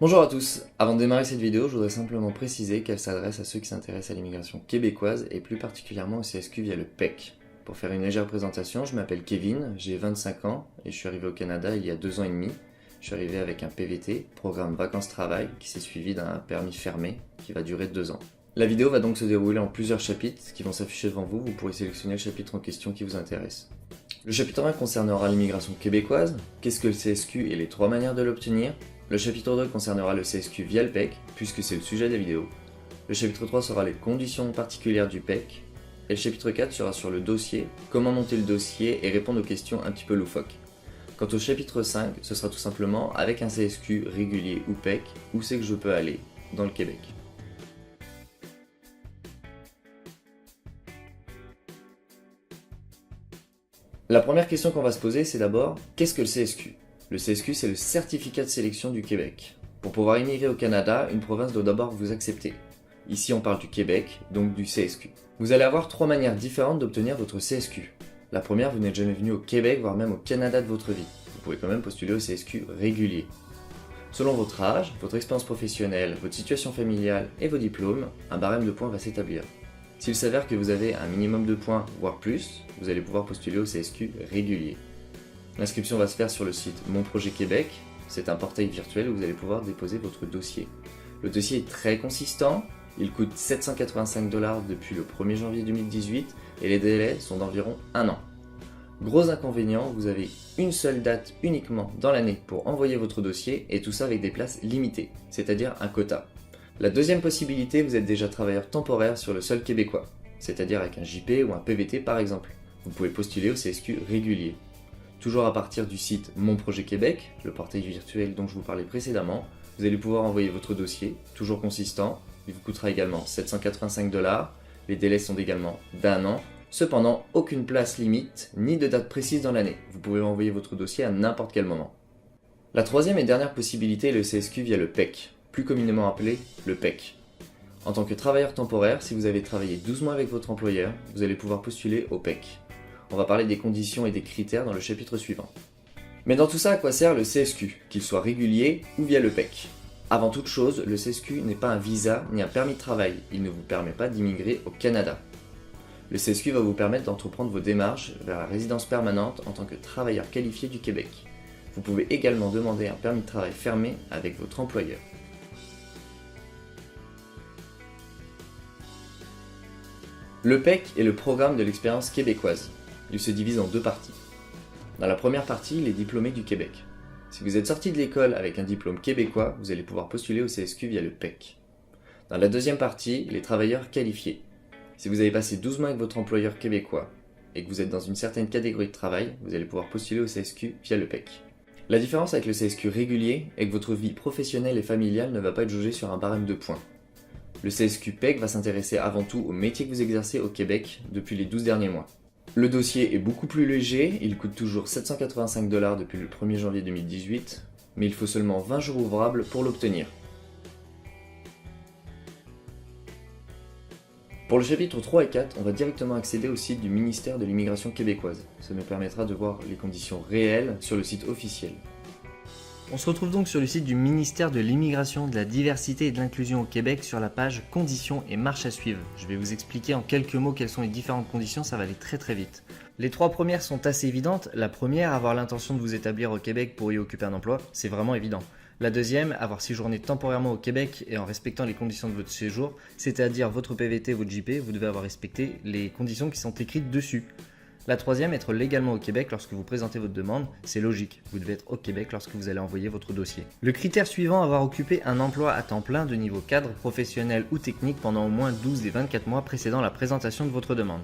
Bonjour à tous, avant de démarrer cette vidéo, je voudrais simplement préciser qu'elle s'adresse à ceux qui s'intéressent à l'immigration québécoise et plus particulièrement au CSQ via le PEC. Pour faire une légère présentation, je m'appelle Kevin, j'ai 25 ans et je suis arrivé au Canada il y a 2 ans et demi. Je suis arrivé avec un PVT, programme vacances-travail, qui s'est suivi d'un permis fermé qui va durer 2 ans. La vidéo va donc se dérouler en plusieurs chapitres qui vont s'afficher devant vous, vous pourrez sélectionner le chapitre en question qui vous intéresse. Le chapitre 1 concernera l'immigration québécoise, qu'est-ce que le CSQ et les 3 manières de l'obtenir. Le chapitre 2 concernera le CSQ via le PEC, puisque c'est le sujet de la vidéo. Le chapitre 3 sera les conditions particulières du PEC. Et le chapitre 4 sera sur le dossier, comment monter le dossier et répondre aux questions un petit peu loufoques. Quant au chapitre 5, ce sera tout simplement avec un CSQ régulier ou PEC, où c'est que je peux aller dans le Québec. La première question qu'on va se poser, c'est d'abord, qu'est-ce que le CSQ ? Le CSQ, c'est le certificat de sélection du Québec. Pour pouvoir immigrer au Canada, une province doit d'abord vous accepter. Ici, on parle du Québec, donc du CSQ. Vous allez avoir 3 manières différentes d'obtenir votre CSQ. La première, vous n'êtes jamais venu au Québec, voire même au Canada de votre vie. Vous pouvez quand même postuler au CSQ régulier. Selon votre âge, votre expérience professionnelle, votre situation familiale et vos diplômes, un barème de points va s'établir. S'il s'avère que vous avez un minimum de points, voire plus, vous allez pouvoir postuler au CSQ régulier. L'inscription va se faire sur le site Mon Projet Québec, c'est un portail virtuel où vous allez pouvoir déposer votre dossier. Le dossier est très consistant, il coûte 785 $ depuis le 1er janvier 2018 et les délais sont d'environ 1 an. Gros inconvénient, vous avez une seule date uniquement dans l'année pour envoyer votre dossier et tout ça avec des places limitées, c'est-à-dire un quota. La deuxième possibilité, vous êtes déjà travailleur temporaire sur le sol québécois, c'est-à-dire avec un JP ou un PVT par exemple. Vous pouvez postuler au CSQ régulier. Toujours à partir du site Mon Projet Québec, le portail virtuel dont je vous parlais précédemment, vous allez pouvoir envoyer votre dossier, toujours consistant, il vous coûtera également 785 $, les délais sont également d'1 an, cependant aucune place limite ni de date précise dans l'année, vous pouvez envoyer votre dossier à n'importe quel moment. La troisième et dernière possibilité est le CSQ via le PEC, plus communément appelé le PEC. En tant que travailleur temporaire, si vous avez travaillé 12 mois avec votre employeur, vous allez pouvoir postuler au PEC. On va parler des conditions et des critères dans le chapitre suivant. Mais dans tout ça, à quoi sert le CSQ, qu'il soit régulier ou via le PEC ? Avant toute chose, le CSQ n'est pas un visa ni un permis de travail, il ne vous permet pas d'immigrer au Canada. Le CSQ va vous permettre d'entreprendre vos démarches vers la résidence permanente en tant que travailleur qualifié du Québec. Vous pouvez également demander un permis de travail fermé avec votre employeur. Le PEC est le programme de l'expérience québécoise. Il se divise en 2 parties. Dans la première partie, les diplômés du Québec. Si vous êtes sorti de l'école avec un diplôme québécois, vous allez pouvoir postuler au CSQ via le PEC. Dans la deuxième partie, les travailleurs qualifiés. Si vous avez passé 12 mois avec votre employeur québécois et que vous êtes dans une certaine catégorie de travail, vous allez pouvoir postuler au CSQ via le PEC. La différence avec le CSQ régulier est que votre vie professionnelle et familiale ne va pas être jaugée sur un barème de points. Le CSQ PEC va s'intéresser avant tout au métier que vous exercez au Québec depuis les 12 derniers mois. Le dossier est beaucoup plus léger, il coûte toujours 785 $ depuis le 1er janvier 2018, mais il faut seulement 20 jours ouvrables pour l'obtenir. Pour le chapitre 3 et 4, on va directement accéder au site du ministère de l'immigration québécoise. Ça nous permettra de voir les conditions réelles sur le site officiel. On se retrouve donc sur le site du ministère de l'Immigration, de la Diversité et de l'Inclusion au Québec sur la page Conditions et marches à suivre. Je vais vous expliquer en quelques mots quelles sont les différentes conditions, ça va aller très vite. Les 3 premières sont assez évidentes. La première, avoir l'intention de vous établir au Québec pour y occuper un emploi, c'est vraiment évident. La deuxième, avoir séjourné temporairement au Québec et en respectant les conditions de votre séjour, c'est-à-dire votre PVT, votre JP, vous devez avoir respecté les conditions qui sont écrites dessus. La troisième, être légalement au Québec lorsque vous présentez votre demande, c'est logique, vous devez être au Québec lorsque vous allez envoyer votre dossier. Le critère suivant, avoir occupé un emploi à temps plein de niveau cadre, professionnel ou technique pendant au moins 12 des 24 mois précédant la présentation de votre demande.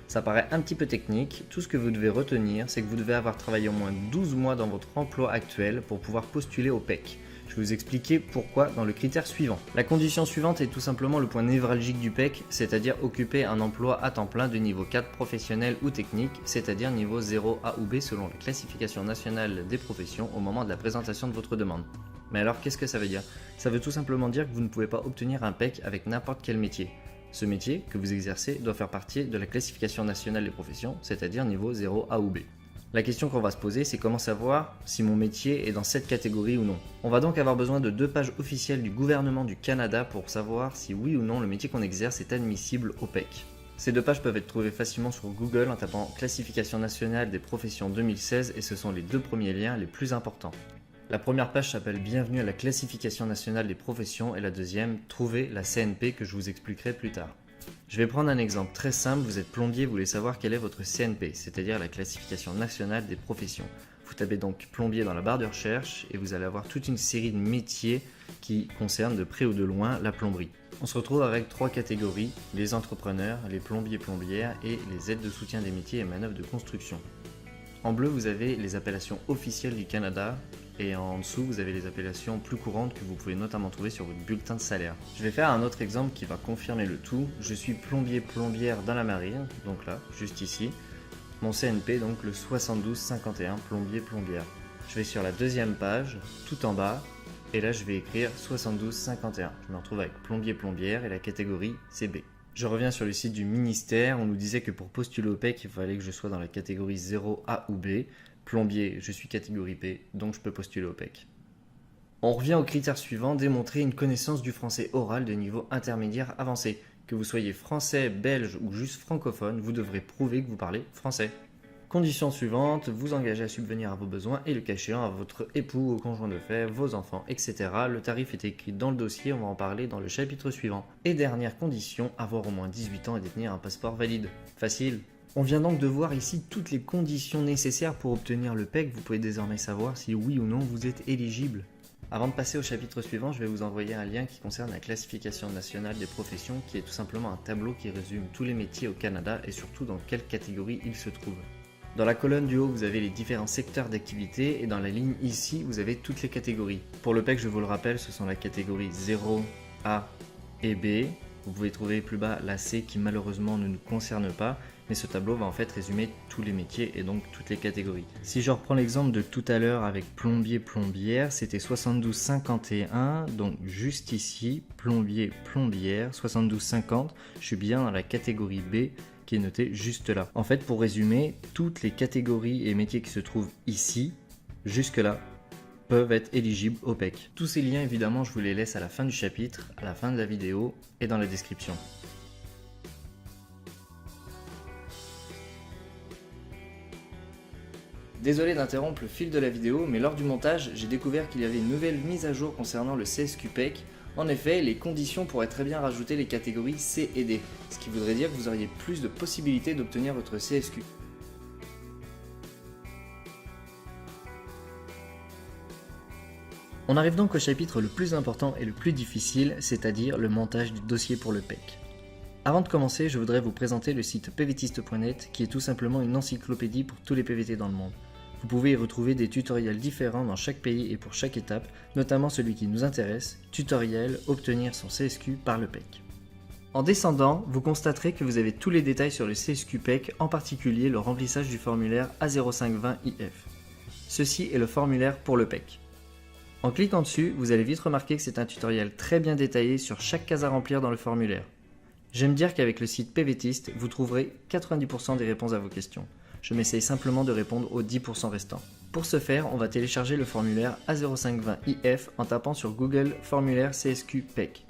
Ça paraît un petit peu technique, tout ce que vous devez retenir, c'est que vous devez avoir travaillé au moins 12 mois dans votre emploi actuel pour pouvoir postuler au PEC. Je vais vous expliquer pourquoi dans le critère suivant. La condition suivante est tout simplement le point névralgique du PEC, c'est-à-dire occuper un emploi à temps plein de niveau 4 professionnel ou technique, c'est-à-dire niveau 0 A ou B selon la classification nationale des professions au moment de la présentation de votre demande. Mais alors qu'est-ce que ça veut dire ? Ça veut tout simplement dire que vous ne pouvez pas obtenir un PEC avec n'importe quel métier. Ce métier que vous exercez doit faire partie de la classification nationale des professions, c'est-à-dire niveau 0 A ou B. La question qu'on va se poser, c'est comment savoir si mon métier est dans cette catégorie ou non. On va donc avoir besoin de 2 pages officielles du gouvernement du Canada pour savoir si oui ou non le métier qu'on exerce est admissible au PEC. Ces 2 pages peuvent être trouvées facilement sur Google en tapant Classification nationale des professions 2016 et ce sont les 2 premiers liens les plus importants. La première page s'appelle Bienvenue à la classification nationale des professions et la deuxième Trouver la CNP que je vous expliquerai plus tard. Je vais prendre un exemple très simple, vous êtes plombier, vous voulez savoir quelle est votre CNP, c'est-à-dire la classification nationale des professions. Vous tapez donc plombier dans la barre de recherche et vous allez avoir toute une série de métiers qui concernent de près ou de loin la plomberie. On se retrouve avec 3 catégories, les entrepreneurs, les plombiers-plombières et les aides de soutien des métiers et manœuvres de construction. En bleu, vous avez les appellations officielles du Canada et en dessous, vous avez les appellations plus courantes que vous pouvez notamment trouver sur votre bulletin de salaire. Je vais faire un autre exemple qui va confirmer le tout. Je suis plombier-plombière dans la marine, donc là, juste ici. Mon CNP, donc le 7251 plombier-plombière. Je vais sur la deuxième page, tout en bas, et là je vais écrire 7251. Je me retrouve avec plombier-plombière et la catégorie CB. Je reviens sur le site du ministère, on nous disait que pour postuler au PEC, il fallait que je sois dans la catégorie 0A ou B. Plombier, je suis catégorie P, donc je peux postuler au PEC. On revient au critère suivant, démontrer une connaissance du français oral de niveau intermédiaire avancé. Que vous soyez français, belge ou juste francophone, vous devrez prouver que vous parlez français. Condition suivante, vous engagez à subvenir à vos besoins et le cas échéant à votre époux, au conjoint de fait, vos enfants, etc. Le tarif est écrit dans le dossier, on va en parler dans le chapitre suivant. Et dernière condition, avoir au moins 18 ans et détenir un passeport valide. Facile. On vient donc de voir ici toutes les conditions nécessaires pour obtenir le PEC. Vous pouvez désormais savoir si oui ou non vous êtes éligible. Avant de passer au chapitre suivant, je vais vous envoyer un lien qui concerne la classification nationale des professions, qui est tout simplement un tableau qui résume tous les métiers au Canada et surtout dans quelle catégorie ils se trouvent. Dans la colonne du haut, vous avez les différents secteurs d'activité et dans la ligne ici, vous avez toutes les catégories. Pour le PEC, je vous le rappelle, ce sont la catégorie 0, A et B. Vous pouvez trouver plus bas la C qui malheureusement ne nous concerne pas, mais ce tableau va en fait résumer tous les métiers et donc toutes les catégories. Si je reprends l'exemple de tout à l'heure avec plombier-plombière, c'était 7251, donc juste ici, plombier-plombière, 7250, je suis bien dans la catégorie B qui est notée juste là. En fait, pour résumer, toutes les catégories et métiers qui se trouvent ici, jusque là, peuvent être éligibles au PEC. Tous ces liens, évidemment, je vous les laisse à la fin du chapitre, à la fin de la vidéo et dans la description. Désolé d'interrompre le fil de la vidéo, mais lors du montage, j'ai découvert qu'il y avait une nouvelle mise à jour concernant le CSQ PEC. En effet, les conditions pourraient très bien rajouter les catégories C et D, ce qui voudrait dire que vous auriez plus de possibilités d'obtenir votre CSQ. On arrive donc au chapitre le plus important et le plus difficile, c'est-à-dire le montage du dossier pour le PEC. Avant de commencer, je voudrais vous présenter le site pvtiste.net qui est tout simplement une encyclopédie pour tous les PVT dans le monde. Vous pouvez y retrouver des tutoriels différents dans chaque pays et pour chaque étape, notamment celui qui nous intéresse, tutoriel Obtenir son CSQ par le PEC. En descendant, vous constaterez que vous avez tous les détails sur le CSQ PEC, en particulier le remplissage du formulaire A0520IF. Ceci est le formulaire pour le PEC. En cliquant dessus, vous allez vite remarquer que c'est un tutoriel très bien détaillé sur chaque case à remplir dans le formulaire. J'aime dire qu'avec le site PVTiste, vous trouverez 90% des réponses à vos questions. Je m'essaye simplement de répondre aux 10% restants. Pour ce faire, on va télécharger le formulaire A0520IF en tapant sur Google formulaire CSQ PEC.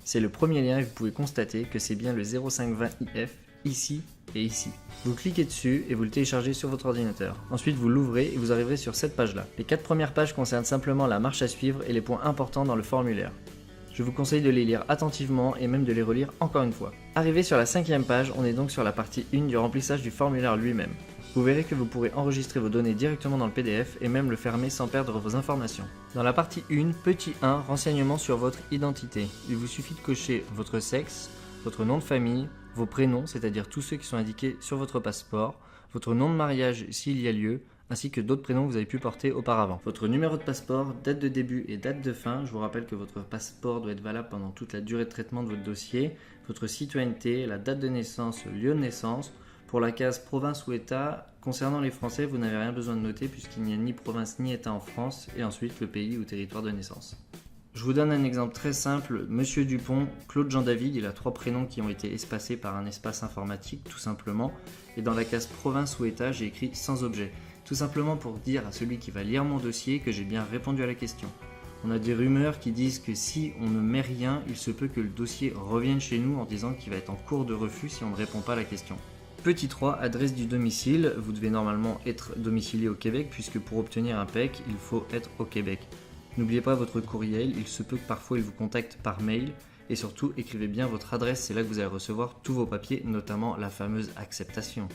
C'est le premier lien et vous pouvez constater que c'est bien le 0520IF ici et ici. Vous cliquez dessus et vous le téléchargez sur votre ordinateur. Ensuite, vous l'ouvrez et vous arriverez sur cette page-là. Les 4 premières pages concernent simplement la marche à suivre et les points importants dans le formulaire. Je vous conseille de les lire attentivement et même de les relire encore une fois. Arrivé sur la 5e page, on est donc sur la partie 1 du remplissage du formulaire lui-même. Vous verrez que vous pourrez enregistrer vos données directement dans le PDF et même le fermer sans perdre vos informations. Dans la partie 1, petit 1, renseignements sur votre identité. Il vous suffit de cocher votre sexe, votre nom de famille, vos prénoms, c'est-à-dire tous ceux qui sont indiqués sur votre passeport, votre nom de mariage s'il y a lieu, ainsi que d'autres prénoms que vous avez pu porter auparavant. Votre numéro de passeport, date de début et date de fin. Je vous rappelle que votre passeport doit être valable pendant toute la durée de traitement de votre dossier. Votre citoyenneté, la date de naissance, le lieu de naissance. Pour la case province ou état, concernant les Français, vous n'avez rien besoin de noter puisqu'il n'y a ni province ni état en France. Et ensuite, le pays ou territoire de naissance. Je vous donne un exemple très simple. Monsieur Dupont, Claude Jean-David, il a 3 prénoms qui ont été espacés par un espace informatique, tout simplement. Et dans la case province ou état, j'ai écrit sans objet. Tout simplement pour dire à celui qui va lire mon dossier que j'ai bien répondu à la question. On a des rumeurs qui disent que si on ne met rien, il se peut que le dossier revienne chez nous en disant qu'il va être en cours de refus si on ne répond pas à la question. Petit 3, adresse du domicile. Vous devez normalement être domicilié au Québec puisque pour obtenir un PEC, il faut être au Québec. N'oubliez pas votre courriel, il se peut que parfois il vous contacte par mail. Et surtout, écrivez bien votre adresse, c'est là que vous allez recevoir tous vos papiers, notamment la fameuse acceptation.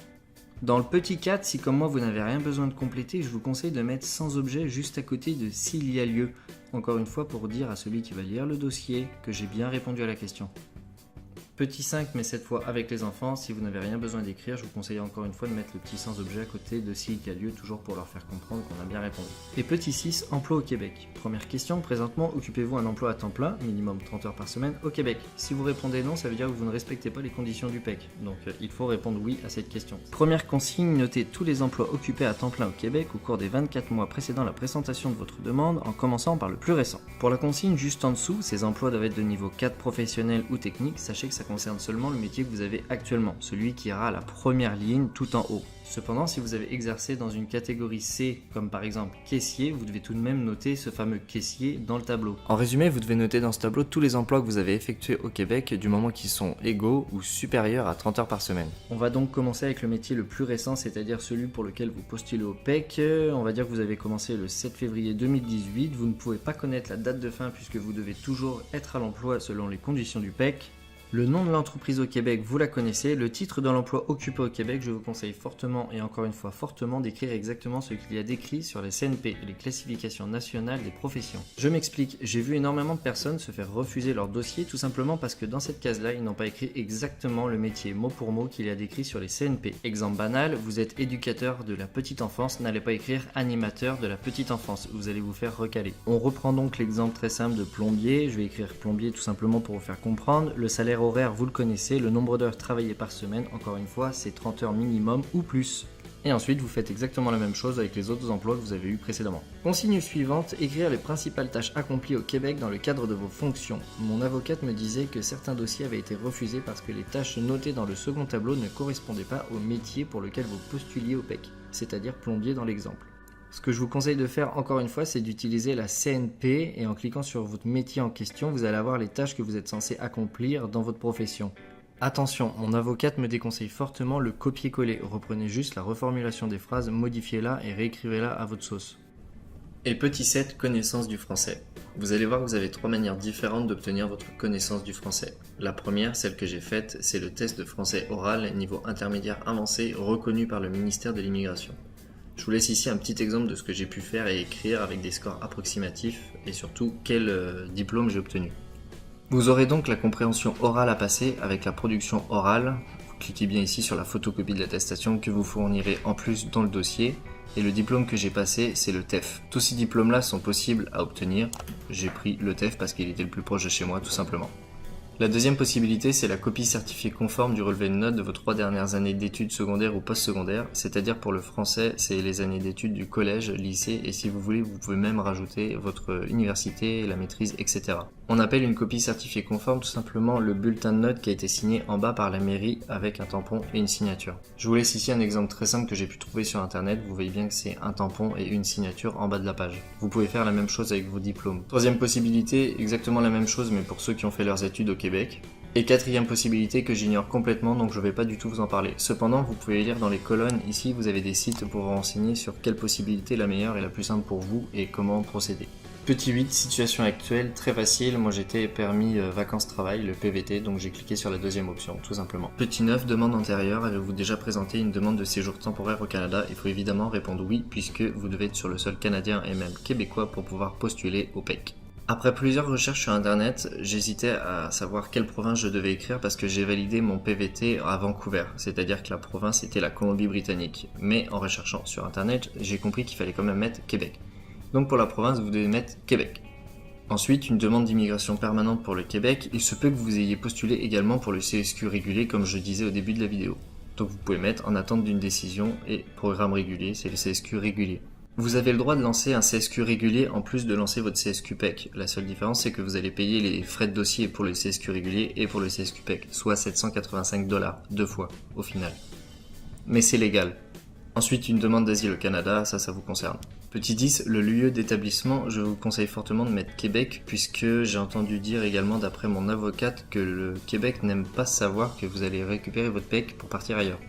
Dans le petit 4, si comme moi vous n'avez rien besoin de compléter, je vous conseille de mettre sans objet juste à côté de s'il y a lieu. Encore une fois pour dire à celui qui va lire le dossier que j'ai bien répondu à la question. Petit 5, mais cette fois avec les enfants, si vous n'avez rien besoin d'écrire, je vous conseille encore une fois de mettre le petit sans objet à côté de s'il y a lieu, toujours pour leur faire comprendre qu'on a bien répondu. Et petit 6, emploi au Québec. Première question, présentement, occupez-vous un emploi à temps plein, minimum 30 heures par semaine, au Québec? Si vous répondez non, ça veut dire que vous ne respectez pas les conditions du PEC, donc il faut répondre oui à cette question. Première consigne, notez tous les emplois occupés à temps plein au Québec au cours des 24 mois précédant la présentation de votre demande, en commençant par le plus récent. Pour la consigne juste en dessous, ces emplois doivent être de niveau 4 professionnel ou technique, sachez que ça concerne seulement le métier que vous avez actuellement, celui qui ira à la première ligne tout en haut. Cependant, si vous avez exercé dans une catégorie C, comme par exemple caissier, vous devez tout de même noter ce fameux caissier dans le tableau. En résumé, vous devez noter dans ce tableau tous les emplois que vous avez effectués au Québec du moment qu'ils sont égaux ou supérieurs à 30 heures par semaine. On va donc commencer avec le métier le plus récent, c'est-à-dire celui pour lequel vous postulez au PEC. On va dire que vous avez commencé le 7 février 2018. Vous ne pouvez pas connaître la date de fin puisque vous devez toujours être à l'emploi selon les conditions du PEC. Le nom de l'entreprise au Québec, vous la connaissez. Le titre de l'emploi occupé au Québec, je vous conseille fortement et encore une fois fortement d'écrire exactement ce qu'il y a décrit sur les CNP, les classifications nationales des professions. Je m'explique, j'ai vu énormément de personnes se faire refuser leur dossier tout simplement parce que dans cette case-là, ils n'ont pas écrit exactement le métier mot pour mot qu'il y a décrit sur les CNP. Exemple banal, vous êtes éducateur de la petite enfance, n'allez pas écrire animateur de la petite enfance, vous allez vous faire recaler. On reprend donc l'exemple très simple de plombier, je vais écrire plombier tout simplement pour vous faire comprendre. Le salaire horaire, vous le connaissez, le nombre d'heures travaillées par semaine, encore une fois, c'est 30 heures minimum ou plus. Et ensuite, vous faites exactement la même chose avec les autres emplois que vous avez eu précédemment. Consigne suivante, écrire les principales tâches accomplies au Québec dans le cadre de vos fonctions. Mon avocate me disait que certains dossiers avaient été refusés parce que les tâches notées dans le second tableau ne correspondaient pas au métier pour lequel vous postuliez au PEC, c'est-à-dire plombier dans l'exemple. Ce que je vous conseille de faire encore une fois, c'est d'utiliser la CNP et en cliquant sur votre métier en question, vous allez avoir les tâches que vous êtes censé accomplir dans votre profession. Attention, mon avocate me déconseille fortement le copier-coller. Reprenez juste la reformulation des phrases, modifiez-la et réécrivez-la à votre sauce. Et petit 7, connaissance du français. Vous allez voir que vous avez 3 manières différentes d'obtenir votre connaissance du français. La première, celle que j'ai faite, c'est le test de français oral niveau intermédiaire avancé reconnu par le ministère de l'Immigration. Je vous laisse ici un petit exemple de ce que j'ai pu faire et écrire avec des scores approximatifs et surtout quel diplôme j'ai obtenu. Vous aurez donc la compréhension orale à passer avec la production orale. Vous cliquez bien ici sur la photocopie de l'attestation que vous fournirez en plus dans le dossier. Et le diplôme que j'ai passé, c'est le TEF. Tous ces diplômes-là sont possibles à obtenir. J'ai pris le TEF parce qu'il était le plus proche de chez moi, tout simplement. La deuxième possibilité, c'est la copie certifiée conforme du relevé de notes de vos 3 dernières années d'études secondaires ou postsecondaires, c'est-à-dire pour le français, c'est les années d'études du collège, lycée, et si vous voulez, vous pouvez même rajouter votre université, la maîtrise, etc. On appelle une copie certifiée conforme tout simplement le bulletin de notes qui a été signé en bas par la mairie avec un tampon et une signature. Je vous laisse ici un exemple très simple que j'ai pu trouver sur internet, vous voyez bien que c'est un tampon et une signature en bas de la page. Vous pouvez faire la même chose avec vos diplômes. Troisième possibilité, exactement la même chose mais pour ceux qui ont fait leurs études au Québec. Et quatrième possibilité que j'ignore complètement donc je ne vais pas du tout vous en parler. Cependant vous pouvez lire dans les colonnes ici, vous avez des sites pour vous renseigner sur quelle possibilité est la meilleure et la plus simple pour vous et comment procéder. Petit 8, situation actuelle, très facile, moi j'étais permis vacances-travail, le PVT, donc j'ai cliqué sur la deuxième option, tout simplement. Petit 9, demande antérieure, avez-vous déjà présenté une demande de séjour temporaire au Canada? Il faut évidemment répondre oui, puisque vous devez être sur le sol canadien et même québécois pour pouvoir postuler au PEC. Après plusieurs recherches sur internet, j'hésitais à savoir quelle province je devais écrire parce que j'ai validé mon PVT à Vancouver, c'est-à-dire que la province était la Colombie-Britannique. Mais en recherchant sur internet, j'ai compris qu'il fallait quand même mettre Québec. Donc pour la province, vous devez mettre Québec. Ensuite, une demande d'immigration permanente pour le Québec, il se peut que vous ayez postulé également pour le CSQ régulier comme je disais au début de la vidéo. Donc vous pouvez mettre en attente d'une décision et programme régulier, c'est le CSQ régulier. Vous avez le droit de lancer un CSQ régulier en plus de lancer votre CSQ PEC. La seule différence, c'est que vous allez payer les frais de dossier pour le CSQ régulier et pour le CSQ PEC, soit $785 2 fois au final. Mais c'est légal. Ensuite, une demande d'asile au Canada, ça vous concerne. Petit 10, le lieu d'établissement, je vous conseille fortement de mettre Québec, puisque j'ai entendu dire également d'après mon avocate que le Québec n'aime pas savoir que vous allez récupérer votre PEC pour partir ailleurs.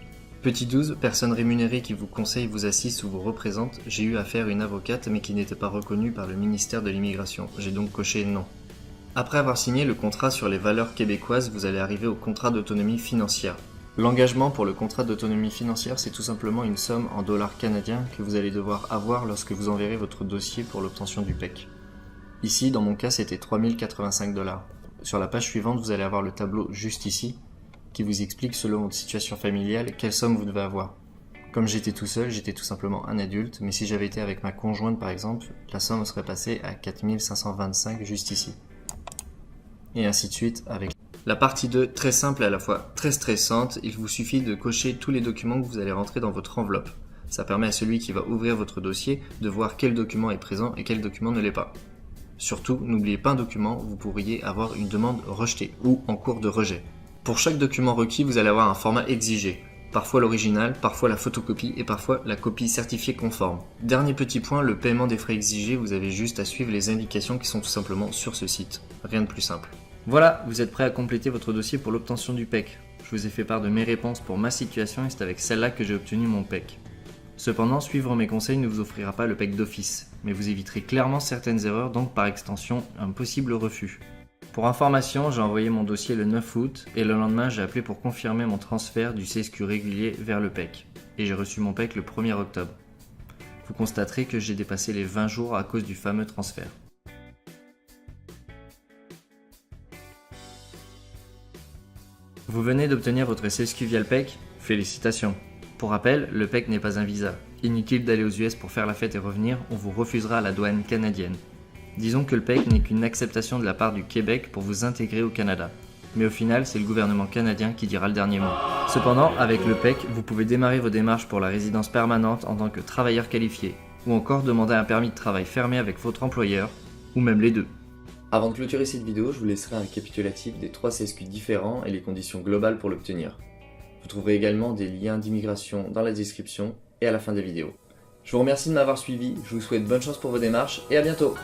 Petit 12, personne rémunérée qui vous conseille, vous assiste ou vous représente. J'ai eu affaire à une avocate mais qui n'était pas reconnue par le ministère de l'Immigration. J'ai donc coché non. Après avoir signé le contrat sur les valeurs québécoises, vous allez arriver au contrat d'autonomie financière. L'engagement pour le contrat d'autonomie financière, c'est tout simplement une somme en dollars canadiens que vous allez devoir avoir lorsque vous enverrez votre dossier pour l'obtention du PEC. Ici, dans mon cas, c'était 3085 $. Sur la page suivante, vous allez avoir le tableau juste ici, qui vous explique selon votre situation familiale quelle somme vous devez avoir. Comme j'étais tout seul, j'étais tout simplement un adulte, mais si j'avais été avec ma conjointe par exemple, la somme serait passée à 4525 juste ici. Et ainsi de suite avec... La partie 2, très simple et à la fois très stressante, il vous suffit de cocher tous les documents que vous allez rentrer dans votre enveloppe. Ça permet à celui qui va ouvrir votre dossier de voir quel document est présent et quel document ne l'est pas. Surtout, n'oubliez pas un document, vous pourriez avoir une demande rejetée ou en cours de rejet. Pour chaque document requis, vous allez avoir un format exigé. Parfois l'original, parfois la photocopie et parfois la copie certifiée conforme. Dernier petit point, le paiement des frais exigés, vous avez juste à suivre les indications qui sont tout simplement sur ce site. Rien de plus simple. Voilà, vous êtes prêt à compléter votre dossier pour l'obtention du PEC. Je vous ai fait part de mes réponses pour ma situation et c'est avec celle-là que j'ai obtenu mon PEC. Cependant, suivre mes conseils ne vous offrira pas le PEC d'office, mais vous éviterez clairement certaines erreurs, donc par extension un possible refus. Pour information, j'ai envoyé mon dossier le 9 août et le lendemain j'ai appelé pour confirmer mon transfert du CSQ régulier vers le PEC. Et j'ai reçu mon PEC le 1er octobre. Vous constaterez que j'ai dépassé les 20 jours à cause du fameux transfert. Vous venez d'obtenir votre CSQ via le PEC ? Félicitations. Pour rappel, le PEC n'est pas un visa. Inutile d'aller aux US pour faire la fête et revenir, on vous refusera à la douane canadienne. Disons que le PEC n'est qu'une acceptation de la part du Québec pour vous intégrer au Canada. Mais au final, c'est le gouvernement canadien qui dira le dernier mot. Cependant, avec le PEC, vous pouvez démarrer vos démarches pour la résidence permanente en tant que travailleur qualifié, ou encore demander un permis de travail fermé avec votre employeur, ou même les deux. Avant de clôturer cette vidéo, je vous laisserai un récapitulatif des 3 CSQ différents et les conditions globales pour l'obtenir. Vous trouverez également des liens d'immigration dans la description et à la fin des vidéos. Je vous remercie de m'avoir suivi, je vous souhaite bonne chance pour vos démarches et à bientôt.